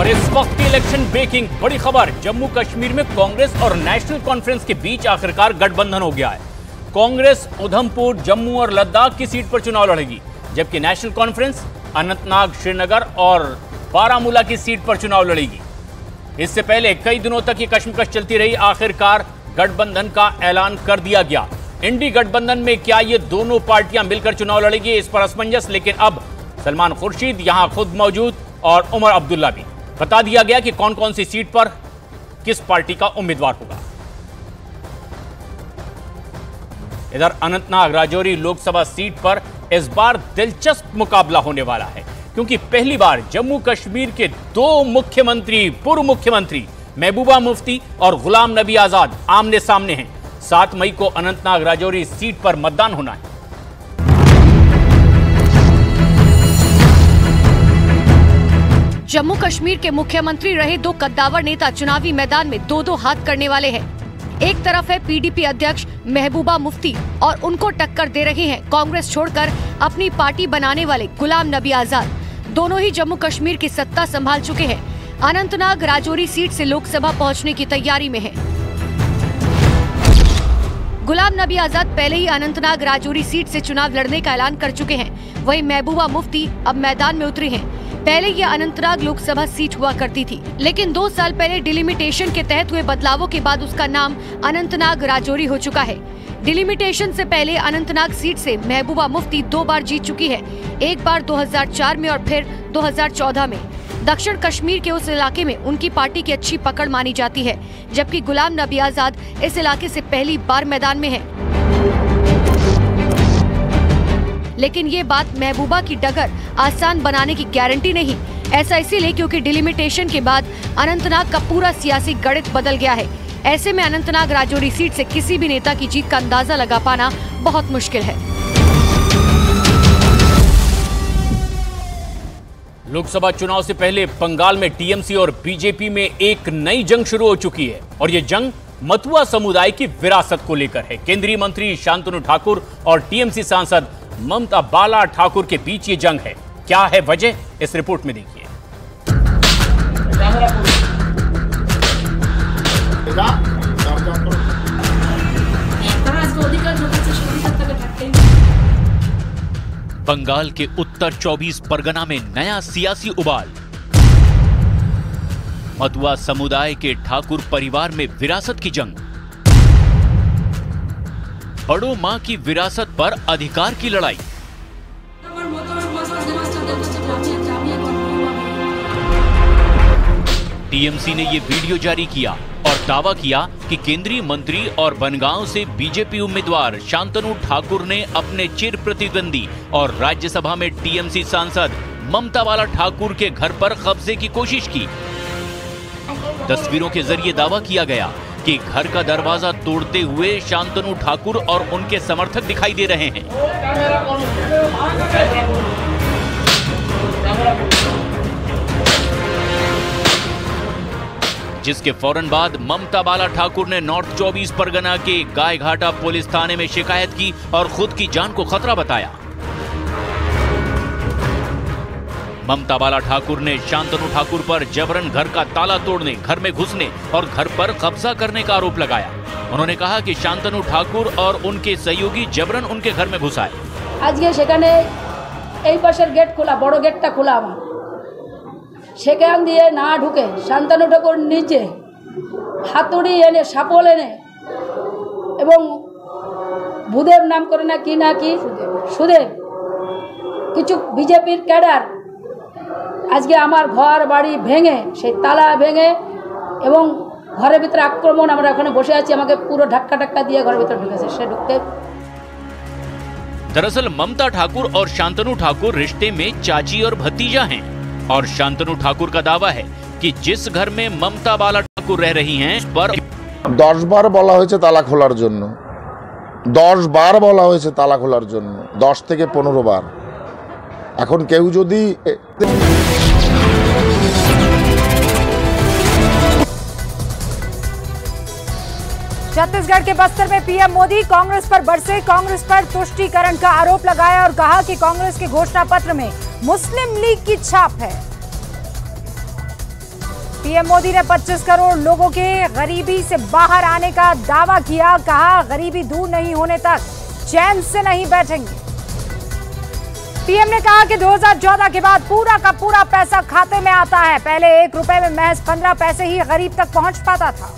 इस वक्त की इलेक्शन ब्रेकिंग बड़ी खबर, जम्मू कश्मीर में कांग्रेस और नेशनल कॉन्फ्रेंस के बीच आखिरकार गठबंधन हो गया है। कांग्रेस उधमपुर, जम्मू और लद्दाख की सीट पर चुनाव लड़ेगी, जबकि नेशनल कॉन्फ्रेंस अनंतनाग, श्रीनगर और बारामूला की सीट पर चुनाव लड़ेगी। इससे पहले कई दिनों तक ये कश्मकश चलती रही, आखिरकार गठबंधन का ऐलान कर दिया गया। इंडी गठबंधन में क्या ये दोनों पार्टियां मिलकर चुनाव लड़ेगी, इस पर असमंजस, लेकिन अब सलमान खुर्शीद यहां खुद मौजूद और उमर अब्दुल्ला भी। बता दिया गया कि कौन कौन सी सीट पर किस पार्टी का उम्मीदवार होगा। इधर अनंतनाग राजौरी लोकसभा सीट पर इस बार दिलचस्प मुकाबला होने वाला है, क्योंकि पहली बार जम्मू कश्मीर के दो मुख्यमंत्री, पूर्व मुख्यमंत्री महबूबा मुफ्ती और गुलाम नबी आजाद आमने सामने हैं। 7 मई को अनंतनाग राजौरी सीट पर मतदान होना है। जम्मू कश्मीर के मुख्यमंत्री रहे दो कद्दावर नेता चुनावी मैदान में दो दो हाथ करने वाले हैं। एक तरफ है पीडीपी अध्यक्ष महबूबा मुफ्ती और उनको टक्कर दे रहे हैं कांग्रेस छोड़कर अपनी पार्टी बनाने वाले गुलाम नबी आजाद। दोनों ही जम्मू कश्मीर की सत्ता संभाल चुके हैं। अनंतनाग राजौरी सीट से लोकसभा पहुंचने की तैयारी में है। गुलाम नबी आजाद पहले ही अनंतनाग राजौरी सीट से चुनाव लड़ने का ऐलान कर चुके हैं। वहीं महबूबा मुफ्ती अब मैदान में उतरी हैं। पहले ये अनंतनाग लोकसभा सीट हुआ करती थी, लेकिन 2 साल पहले डिलिमिटेशन के तहत हुए बदलावों के बाद उसका नाम अनंतनाग राजौरी हो चुका है। डिलिमिटेशन से पहले अनंतनाग सीट से महबूबा मुफ्ती 2 बार जीत चुकी है, एक बार 2004 में और फिर 2014 में। दक्षिण कश्मीर के उस इलाके में उनकी पार्टी की अच्छी पकड़ मानी जाती है, जबकि गुलाम नबी आजाद इस इलाके से पहली बार मैदान में है। लेकिन ये बात महबूबा की डगर आसान बनाने की गारंटी नहीं। ऐसा इसीलिए क्योंकि डिलिमिटेशन के बाद अनंतनाग का पूरा सियासी गणित बदल गया है। ऐसे में अनंतनाग राजौरी सीट से किसी भी नेता की जीत का अंदाजा लगा पाना बहुत मुश्किल है। लोकसभा चुनाव से पहले बंगाल में टीएमसी और बीजेपी में एक नई जंग शुरू हो चुकी है, और ये जंग मतुआ समुदाय की विरासत को लेकर है। केंद्रीय मंत्री शांतनु ठाकुर और टीएमसी सांसद ममता बाला ठाकुर के बीच ये जंग है। क्या है वजह, इस रिपोर्ट में देखिए। बंगाल के उत्तर 24 परगना में नया सियासी उबाल। मतुआ समुदाय के ठाकुर परिवार में विरासत की जंग। बड़ों मां की विरासत पर अधिकार की लड़ाई। टीएमसी ने ये वीडियो जारी किया और दावा किया कि केंद्रीय मंत्री और बनगांव से बीजेपी उम्मीदवार शांतनु ठाकुर ने अपने चिर प्रतिद्वंदी और राज्यसभा में टीएमसी सांसद ममता बाला ठाकुर के घर पर कब्जे की कोशिश की। तस्वीरों के जरिए दावा किया गया कि घर का दरवाजा तोड़ते हुए शांतनु ठाकुर और उनके समर्थक दिखाई दे रहे हैं। जिसके फौरन बाद ममता बाला ठाकुर ने नॉर्थ 24 परगना के गायघाटा पुलिस थाने में शिकायत की और खुद की जान को खतरा बताया। ममता बाला ठाकुर ने शांतनु ठाकुर पर जबरन घर का ताला तोड़ने, घर में घुसने और घर पर कब्जा करने का आरोप लगाया। उन्होंने कहा कि शांतनु ठाकुर और उनके सहयोगी जबरन उनके घर में घुसाए। आज के सेखाने এই পাশের গেট খোলা, বড় গেটটা খোলা, আমার সেখান দিয়ে না ঢুকে শান্তনু ঠাকুর নিজে হাতুড়ি এনে, সাপল এনে এবং ভূদেব নাম করে না কি সুদেব, কিছু বিজেপির ক্যাডার আজকে আমার ঘর বাড়ি ভেঙে, সেই তালা ভেঙে এবং ঘরের ভিতরে আক্রমণ। আমরা ওখানে বসে আছি, আমাকে পুরো ধাক্কা দিয়ে ঘরের ভিতরে ঢুকেছে। সে ঢুকতে दरअसल ममता ठाकुर और शांतनु ठाकुर रिश्ते में चाची और भतीजा हैं, और शांतनु ठाकुर का दावा है कि जिस घर में ममता बाला ठाकुर रह रही हैं, उस पर 10 বার বলা হয়েছে তালা খোলার জন্য, 10 বার বলা হয়েছে তালা খোলার জন্য, 10 থেকে 15 বার। এখন কেউ যদি छत्तीसगढ़ के बस्तर में पीएम मोदी कांग्रेस पर बरसे, कांग्रेस पर तुष्टीकरण का आरोप लगाया और कहा कि कांग्रेस के घोषणा पत्र में मुस्लिम लीग की छाप है। पीएम मोदी ने 25 करोड़ लोगों के गरीबी से बाहर आने का दावा किया। कहा गरीबी दूर नहीं होने तक चैन से नहीं बैठेंगे। पीएम ने कहा कि 2014 के बाद पूरा का पूरा पैसा खाते में आता है। पहले 1 रुपए में महज 15 पैसे ही गरीब तक पहुंच पाता था।